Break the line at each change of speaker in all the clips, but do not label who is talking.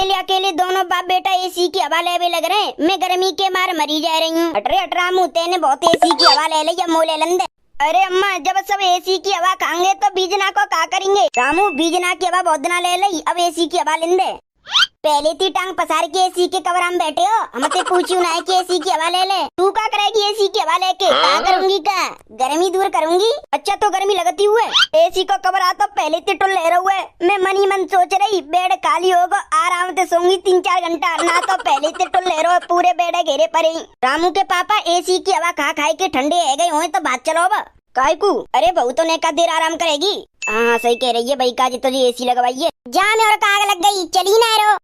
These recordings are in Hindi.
अकेले अकेले दोनों बाप बेटा एसी की हवा लेवे लग रहे हैं। मैं गर्मी के मार मरी जा रही हूँ। अटरे अटरामू तेने बहुत एसी की हवा ले ली, मोले लंदे। अरे अम्मा, जब सब एसी की हवा खाएंगे तो बीजना को क्या करेंगे? रामू, बीजना की हवा बहुत दिना ले ली, अब एसी की हवा लेंदे। पहले ती टांग पसार के एसी के कवर हम बैठे हो, हमसे पूछियो ना कि एसी की हवा ले ले। तू क्या करेगी एसी की हवा लेके? क्या करूंगी? क्या गर्मी दूर करूंगी? अच्छा तो गर्मी लगती हुए एसी को कवर आता पहले ती टुल ले रहा है। मैं मनी मन सोच रही बेड खाली होगा, आराम से सोंगी 3-4 घंटा, ना तो पहले ती टुल ले रहा है, पूरे बेड घेरे पड़े। रामू के पापा एसी की हवा खा खाई के ठंडे है गए हो तो बात चलो। काय को? अरे बहू तो ने का देर आराम करेगी। हाँ सही कह रही है भाई, काजी तो जी एसी लगवाइए। जा में और काग लग गई, चली ना रो।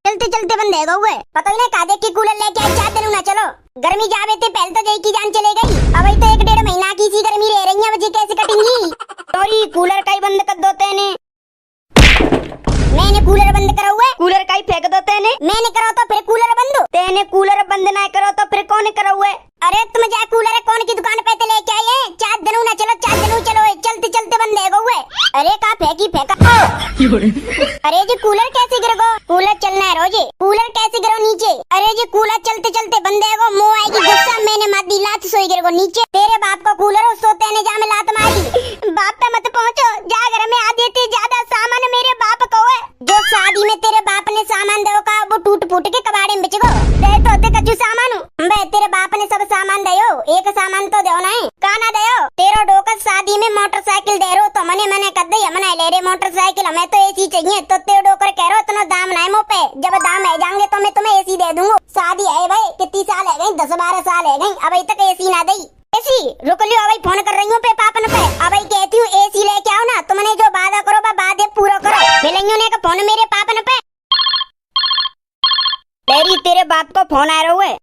चलते चलते बंद है हुए, पता ही नहीं का देख के कूलर लेके आए, 4 दिन ना चलो। गर्मी जावे थे पहले तो जय की जान चले गई, अब तो 1-1.5 महीना की सी गर्मी रह रही है, मुझे कैसे कटेंगी? सॉरी, कूलर का ही बंद कर दो तेने। मैंने कूलर बंद करा हुआ है। कूलर का ही फेंक दो तेने। मैंने करा तो फिर कूलर बंद हो। तेने कूलर बंद ना करो तो फिर कौन करा हुआ है? अरे तुम जा कूलर कौन की दुकान पे ते लेके आए हैं? 4 दिन ना चलो, 4 दिन चलो, चलते चलते बंद है हुए। अरे का फेंकी फेंका। अरे जी कूलर कैसे गिर गो? कूलर चलना है रोजे, कूलर कैसे गिरो नीचे? अरे जी कूलर चलते चलते बंद है गो, मुँह आएगी गुस्सा, मैंने मार दी लात, सोई गिर गो नीचे। तेरे बाप का कूलर हो, सोते ने जा में लात मारी। बाप पे मत पहुँचो, जा घर में आधे से ज्यादा सामान मेरे बाप को है। जो शादी में तेरे बाप ने सामान दो का वो टूट फूट के कबाड़े में बिच गो। दे तो ते कछु सामान बे, तेरे बाप ने सब सामान दयो, एक सामान तो दो ना है, काना दयो। तेरा डोकर शादी में मोटरसाइकिल दे रो तो मने कर दे, हमने ले रे मोटरसाइकिल, हमें तो एसी चाहिए। तो तेरे डोकर कह रो इतना दाम ना है मुँह पे, जब दाम है जाएंगे तो मैं तुम्हें एसी दे दूंगा। शादी है भाई, कितनी साल है गई? 10-12 साल है गई, अभी तक एसी ना दई। एसी रुक लियो, अभी फोन कर रही हूँ पे पापन पे, अभी कहती हूँ एसी लेके आओ ना, तुमने जो वादा करो वादे पूरा करो। मिलेंगे ने का फोन मेरे पापन पे। तेरी तेरे बाप को फोन आ रहा है।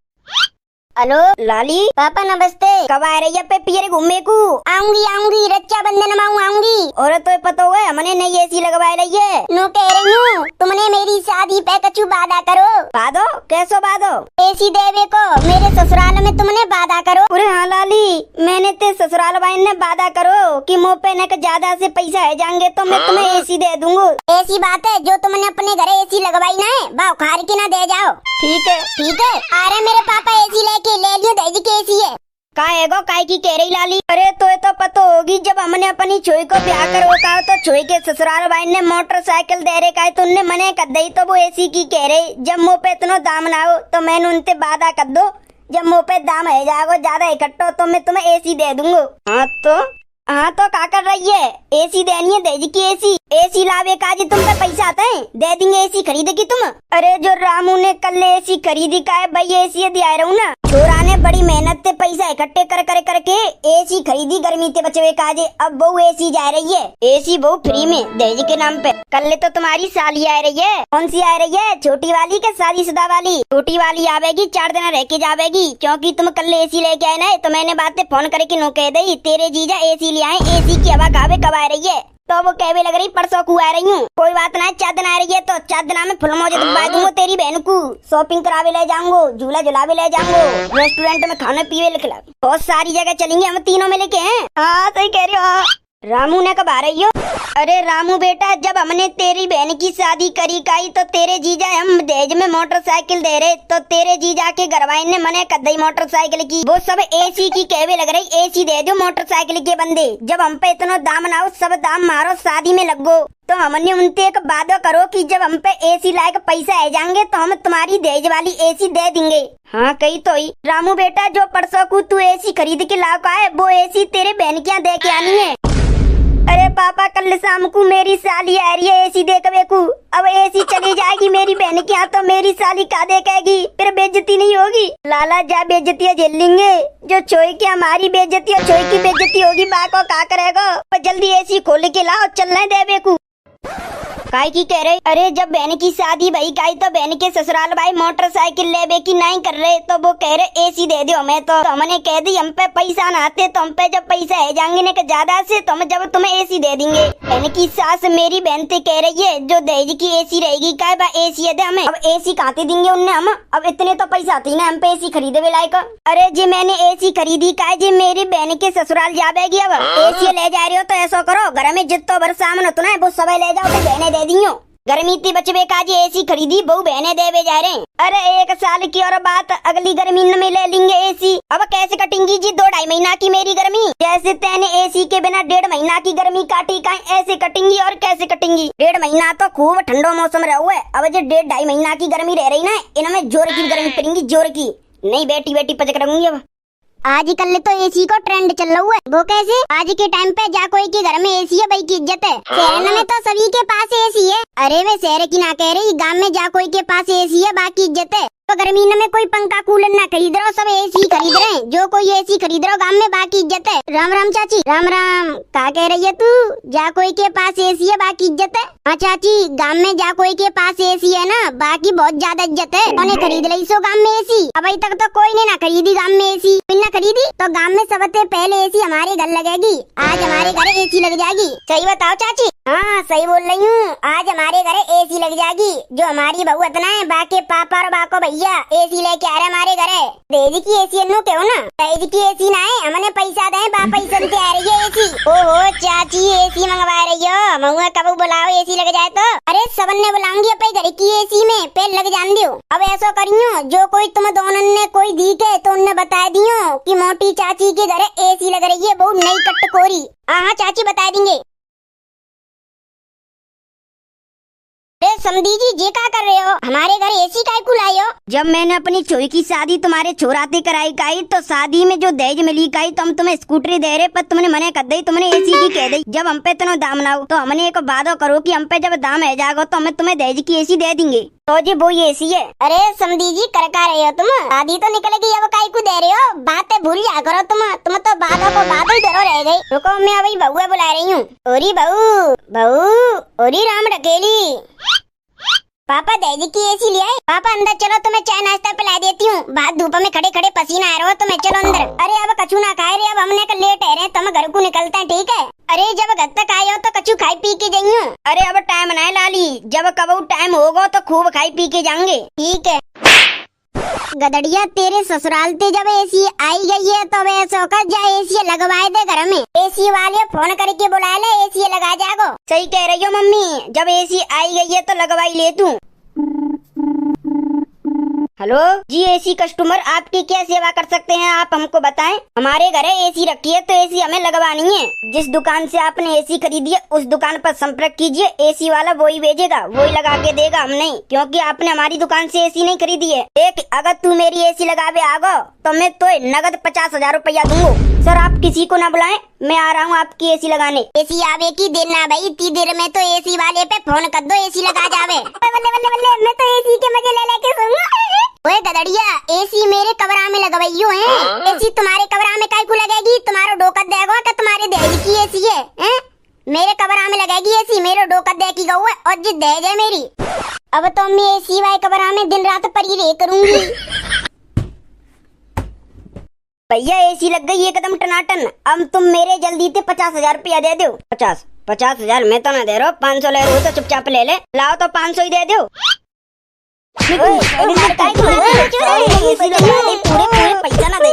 हेलो लाली, पापा नमस्ते, कब आ रही है पे पियर घूमने को? आऊंगी रक्षाबंधन में आऊंगी। और तो पता हुआ हमने नई एसी लगवा रही है। नो कह रही हूँ तुमने मेरी शादी पे कछु वादा करो। वादो? कैसो वादो? एसी देवे को मेरे ससुराल में तुमने वादा करो। अरे हाँ लाली, मैंने ते ससुराल वाइन ने वादा करो कि मुँह पे न ज्यादा से पैसा है जाएंगे तो मैं तुम्हें एसी दे दूंगा। ऐसी बात है, जो तुमने अपने घर एसी लगवाई ना है भाव खार की ना दे जाओ। ठीक है अरे मेरे पापा एसी लेके ले लियो, दे के एसी है काय की कह रही लाली? अरे तो पता होगी जब हमने अपनी छोई को ब्याह करो का तो छोई के ससुराल भाई ने मोटरसाइकिल दे रहे का तो उनने मने कर दी, तो वो एसी की कह रही। जब मुँह पे इतना दाम ना हो तो मैंने उनसे वादा कर दो, जब मुँह पे दाम है जाओ ज्यादा इकट्ठो तो मैं तुम्हें एसी दे दूंगा। हाँ तो क्या कर रही है? एसी देनी है, दे की एसी लावे काजी तुम पे पैसा आता है, दे देंगे एसी खरीदेगी तुम। अरे जो रामू ने कल एसी खरीदी का है भाई, एसी दिया रहूं ना, छोरा ने बड़ी मेहनत से पैसा इकट्ठे करके एसी खरीदी गर्मी से बचवे काजे। अब बहू एसी जा रही है, एसी बहू फ्री में दहेज के नाम पे। कल तो तुम्हारी साली आ रही है। कौन सी आ रही है? छोटी वाली के शादीशुदा वाली? छोटी वाली आवेगी, 4 दिन रह के जावेगी, क्योंकि तुम कल एसी लेके आए ना, तो मैंने बातें फोन करके नो कह दी तेरे जीजा एसी ले आए, एसी की हवा खावे कब आ रही है? तो वो कहवे लग रही परसों को आ रही हूँ। कोई बात ना, 4 दिन आ रही है तो 4 दिन में फुल मौज दिखवा दूंगा तेरी बहन को। शॉपिंग करावे ले जाऊंगा, झूला झुलावे ले जाऊंगा, रेस्टोरेंट में खाने पीवे ले खिला, बहुत सारी जगह चलेंगे हम तीनों में लेके हैं। हाँ सही कह रही हो। रामू ने कब आ रही हो? अरे रामू बेटा, जब हमने तेरी बहन की शादी करी काई तो तेरे जीजा हम दहेज में मोटरसाइकिल दे रहे, तो तेरे जीजा के घरवाइन ने मने कर दी मोटरसाइकिल की। वो सब एसी की कहवे लग रही, एसी दे दो मोटरसाइकिल के बंदे, जब हम पे इतना दाम ना हो सब दाम मारो शादी में लगो। तो हमने उनसे एक वादा करो कि जब हम पे एसी लायक पैसा आ जाएंगे तो हम तुम्हारी दहेज वाली एसी दे देंगे। हाँ कही तो ही। रामू बेटा, जो परसों को तू एसी खरीद के ला है वो एसी तेरे बहन के यहाँ दे के आनी है। अरे पापा, कल शाम को मेरी साली आ रही है एसी देखवे को, अब एसी चली जाएगी मेरी बहन के यहाँ तो मेरी साली का देखेगी, फिर बेइज्जती नहीं होगी? लाला जा बेइज्जती झेल लेंगे, जो छोई की हमारी बेइज्जती और छोई की बेइज्जती होगी, बा को क्या करेगा? पर जल्दी एसी खोल के लाओ, चलने देवे को। काय की कह रहे? अरे जब बहन की शादी भाई काई तो बहन के ससुराल भाई मोटरसाइकिल लेवे की नहीं कर रहे, तो वो कह रहे एसी दे दो हमें। तो हमने कह दी हम पे पैसा ना आते, तो हम पे जब पैसा है जाएंगे ने ज्यादा से तो हम जब तुम्हें एसी दे देंगे। बहन की सास मेरी बहन से कह रही है जो दहेज की एसी रहेगी काय बा एसी दे हमें। अब एसी कहाँ देंगे उनने हम? अब इतने तो पैसा आती ना हम पे एसी खरीदे लायक। अरे जी मैंने एसी खरीदी काय जी मेरी बहन के ससुराल जावेगी, अब एसी ले जा रही हो तो ऐसा करो घर में जितना भर सामान होता है वो सब ले जाओ, बहने दे दियो। गर्मी ते बचवे का जी एसी खरीदी बहू बहने देवे जा रहे। अरे 1 साल की और बात, अगली गर्मी में ले लेंगे एसी। अब कैसे कटेंगी जी 2-2.5 महीना की मेरी गर्मी? जैसे तेने एसी के बिना 1.5 महीना की गर्मी काटी का ऐसे कटेंगी। और कैसे कटेंगी? 1.5 महीना तो खूब ठंडो मौसम रहा हुआ है। अब जो 1.5-2.5 महीना की गर्मी रह रही ना, इनमें जोर की गर्मी पड़ेगी, जोर की नहीं। बेटी बेटी पचक रहूंगी अब। आजकल तो एसी को ट्रेंड चल रहा है। वो कैसे? आज के टाइम पे जा कोई के घर में एसी है भाई की इज्जत है। शहर में तो सभी के पास एसी है। अरे वे शहर की ना कह रही, गांव में जा कोई के पास एसी है बाकी इज्जत है। तो गर्मी में कोई पंखा कूलर ना खरीद रहा, सब एसी खरीद रहे हैं। जो कोई एसी खरीद रहा गांव में बाकी इज्जत है। राम राम चाची। राम राम। क्या कह रही है तू? जा कोई के पास एसी है बाकी इज्जत है? हाँ चाची, गांव में जा कोई के पास एसी है ना, बाकी बहुत ज्यादा इज्जत है। उन्हें खरीद ली सो गांव में एसी। अभी तक तो कोई ने ना खरीदी गांव में एसी। बिना खरीदी तो गांव में सबसे पहले एसी हमारे घर लगेगी। आज हमारे घर एसी लग जाएगी। सही बताओ चाची? हाँ सही बोल रही हूँ। आज हमारे घर एसी लग जाएगी। जो हमारी बहू इतना है, बाकी पापा और बाको भैया एसी लेके आ रहे हमारे घर। तेजी की एसी नो क्यों ना? तेजी की एसी ना है, हमने पैसा दे बापा ही सुनते आ रही है एसी। ओहो चाची, एसी मंगवा रही हो? महुआ कब बुलाओ एसी लग जाए तो। अरे सबन ने बुलाऊंगी अपने घर की एसी में, पेड़ लग जान दियो। अब ऐसा करियो, जो कोई तुम दोनों ने कोई दी के तो उन्हें बता दियो कि मोटी चाची के घर एसी लग रही है, बहुत नई कटकोरी। हाँ चाची बता देंगे। समधी जी जे क्या कर रहे हो? हमारे घर एसी काहे को लाए हो? जब मैंने अपनी छोरी की शादी तुम्हारे छोराते कराई काई, तो शादी में जो दहेज मिली काई, तो हम तुम्हें स्कूटरी दे रहे, पर तुमने मने कर दी, तुमने एसी की कह दी। जब हम पे इतना दाम ना हो तो हमने एक वादा करो कि हम पे जब दाम है जाएगा तो हमें तुम्हें दहेज की एसी दे देंगे। तो जी वो एसी है। अरे समधी जी कर का रहे हो तुम? शादी तो निकलेगी, अब काहे को दे रहे हो? बातें भूल जा करो तुम तो बातों को बातों ही धरो रह गई। रुको मैं अभी बउआ बुला रही हूँ। ओरी बहू बहू, ओरी राम ढकेली। पापा दहेज की एसी ले आए। पापा अंदर चलो, तुम्हें चाय नाश्ता पिला देती हूँ। बात धूप में खड़े खड़े पसीना आ रहा हो, तुम्हें चलो अंदर। अरे अब कछु ना खाए रे, अब हमने कल लेट है रे, तुम घर को निकलते हैं ठीक है? अरे जब घर तक आए हो तो कछु खाई पी के जाइयो। अरे अब टाइम ना है लाली, जब कब टाइम होगा तो खूब खाई पी के जाएंगे ठीक है? गदड़िया तेरे ससुराल ते जब एसी आई गई है तो ऐसा कर जा एसी लगवाए दे घर में। एसी वाले फोन करके बुला ले, एसी लगा जागो। सही कह रही हो मम्मी, जब एसी आई गई है तो लगवाई ले तू। हेलो जी, एसी कस्टमर, आपकी क्या सेवा कर सकते हैं आप हमको बताएं। हमारे घर एसी रखी है तो एसी हमें लगवानी है। जिस दुकान से आपने एसी खरीदी है उस दुकान पर संपर्क कीजिए, एसी वाला वही भेजेगा, वही लगा के देगा, हम नहीं, क्योंकि आपने हमारी दुकान से एसी नहीं खरीदी है। देख अगर तू मेरी एसी लगावे आगो तो मैं तो नगद 50,000 रुपया दूंगा। सर आप किसी को ना बुलाएं, मैं आ रहा हूँ आपकी एसी लगाने। एसी आवे की देर ना भाई, इतनी देर में तो एसी वाले पे फोन कर दो, एसी लगा जावे। बल्ले बल्ले बल्ले, मैं तो एसी के मजे ले लेके सोऊंगा। ओए गदड़िया, एसी मेरे कमरा में लगवाइयो है। एसी तुम्हारे कमरा में काहे को लगेगी? तुम्हारा डोकत देगा कि तुम्हारे दहेज की एसी है? मेरे कमरा में लगेगी एसी, मेरे डोकत दे की गऊ है और जी दहेज है मेरी। अब तो मैं एसी वाले कमरा में दिन रात पड़ी रह करूंगी। भैया एसी लग गई एकदम टनाटन। अब तुम मेरे जल्दी से 50,000 रुपया दे दो। 50,000 मैं तो ना दे रहा हूँ, 500 ले रहा हूँ तो चुपचाप ले ले। लाओ तो 500 ही दे दो। पूरे पैसा ना दे।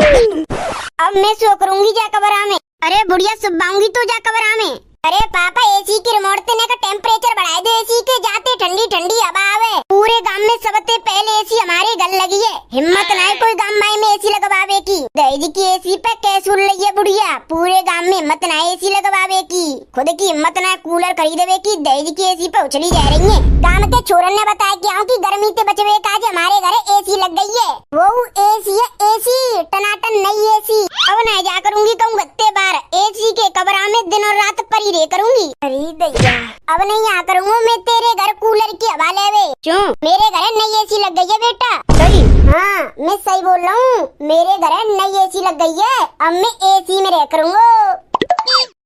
अब मैं सो करूंगी जा कमरा में। अरे बुढ़िया सुबाऊंगी तो जा कमरा में। अरे पापा एसी के रिमोट देने का टेम्परेचर बढ़ाए दे, एसी के जाते ठंडी ठंडी हवा आवे। पूरे गांव में सबसे पहले एसी हमारे घर लगी है। हिम्मत ना है कोई गांव में एसी लगवावे की। दहेज की एसी पे कैसे उड़ रही है बुढ़िया? पूरे गांव में हिम्मत ना है एसी लगवावे की, खुद की हिम्मत ना है कूलर खरीदवे की, दहेज की एसी पे उछली जा रही है। गांव के छोरन ने बताया कि गर्मी से बचवे का आज हमारे घर एसी लग गई है। वो एसी है, एसी टनाटन नई एसी। अब ना जा करूंगी कहूँ गत्ते बार, एसी के कमरा में दिन और रात परी रे करूंगी। अरे दैया, अब नहीं आ करूंगा मैं तेरे घर कूलर की हवा लेवे। क्यों? मेरे घर नई एसी लग गई है बेटा। सही? हाँ मैं सही बोल रहा हूँ, मेरे घर नई एसी लग गई है। अब मैं एसी में रह करूंगा।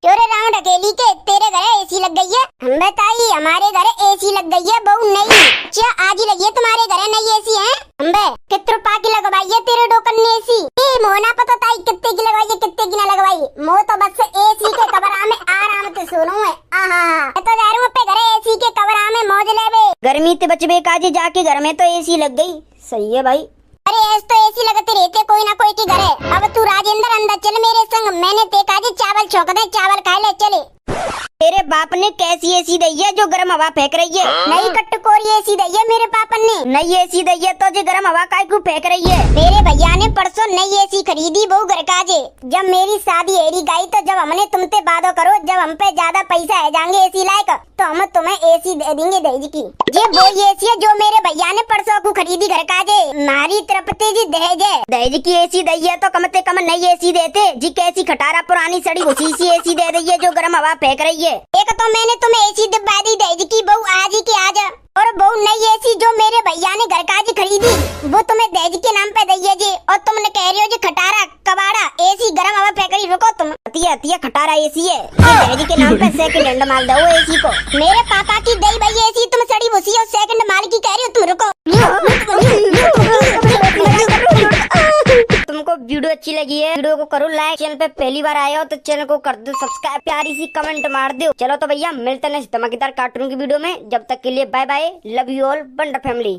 क्यों रे राम ढकेली के, तेरे घर एसी लग गई है? हम बताइए हमारे घर एसी लग गई है बहु नई। क्या आज ही लगी है तुम्हारे घर नई एसी है? अम्बे कितने रुपया की लगवाई है तेरे डोकन ने एसी? मोना पता ताई कितने की लगवाई है कितने की ना लगवाई? मो तो बस एसी के कमरा में आराम से सोनू है। मैं तो जा रहा हूँ अपने घर एसी के कमरा में मौज लेवे। गर्मी से बचवे काजे जाके घर में तो एसी लग गई। सही है भाई। अरे ऐसे तो एसी लगते रहते कोई ना कोई के घर है। अब तू राजेंद्र अंदर चल मेरे संग, मैंने ते काजे चावल छोक दे, चावल खा ले चले। तेरे बाप ने कैसी एसी दी है जो गर्म हवा फेंक रही है? नई कटकोरी एसी दी है मेरे पापा ने। नई एसी दी है तो जो गर्म हवा काय क्यों फेंक रही है? मेरे भैया ने परसों नई एसी खरीदी बहु घर काजे। जब मेरी शादी एरी गई तो जब हमने तुमसे वादा करो जब हम पे ज्यादा पैसा है जाएंगे एसी लायक तो हम तुम्हें एसी दे देंगे दहेज की। ये वो एसी है जो मेरे भैया ने परसों को खरीदी घर काजे। मारी तरफते जी दहेज है। दहेज की एसी दी है तो कम से कम नई एसी देते जी। कैसी खटारा पुरानी सड़ी घुसी सी एसी दे दी है जो गर्म हवा फेंक रही है। एक तो मैंने तुम्हें एसी दिलवा दी दहेज की बहू आज ही के आज, और बहू नई एसी जो मेरे भैया ने घर काज खरीदी वो तुम्हें दहेज के नाम पे दी है जी। और तुमने कह रही हो जी खटारा कबाड़ा एसी गर्म हवा फेंक रही। रुको तुम, अतिया खटारा एसी है दहेज के नाम पे सेकंड हैंड माल दो एसी को। मेरे पापा की दई भाई एसी तुम सड़ी भूसी और सेकंड माल की कह रही हो। तुम रुको। तुमको वीडियो अच्छी लगी है वीडियो को करो लाइक। चैनल पे पहली बार आए हो तो चैनल को कर दो सब्सक्राइब, प्यारी सी कमेंट मार दो। चलो तो भैया मिलते हैं धमाकेदार कार्टून की वीडियो में। जब तक के लिए bye bye, love you all, wonder family.